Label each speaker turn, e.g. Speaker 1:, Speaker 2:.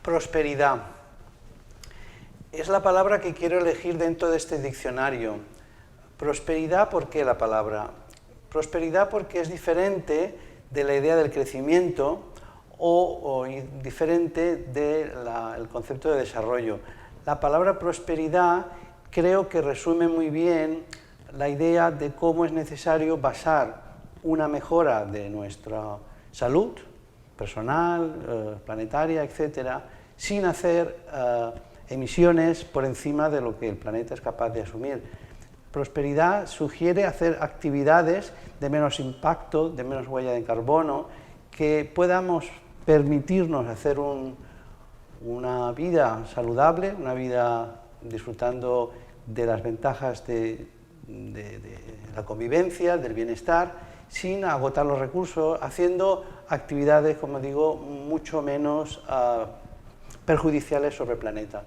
Speaker 1: Prosperidad. Es la palabra que quiero elegir dentro de este diccionario. Prosperidad, ¿por qué la palabra? Prosperidad porque es diferente de la idea del crecimiento o diferente del concepto de desarrollo. La palabra prosperidad creo que resume muy bien la idea de cómo es necesario basar una mejora de nuestra salud personal, planetaria, etcétera, sin hacer emisiones por encima de lo que el planeta es capaz de asumir. Prosperidad sugiere hacer actividades de menos impacto, de menos huella de carbono, que podamos permitirnos hacer una vida saludable, una vida disfrutando de las ventajas de la convivencia, del bienestar, sin agotar los recursos, haciendo actividades, como digo, mucho menos perjudiciales sobre el planeta.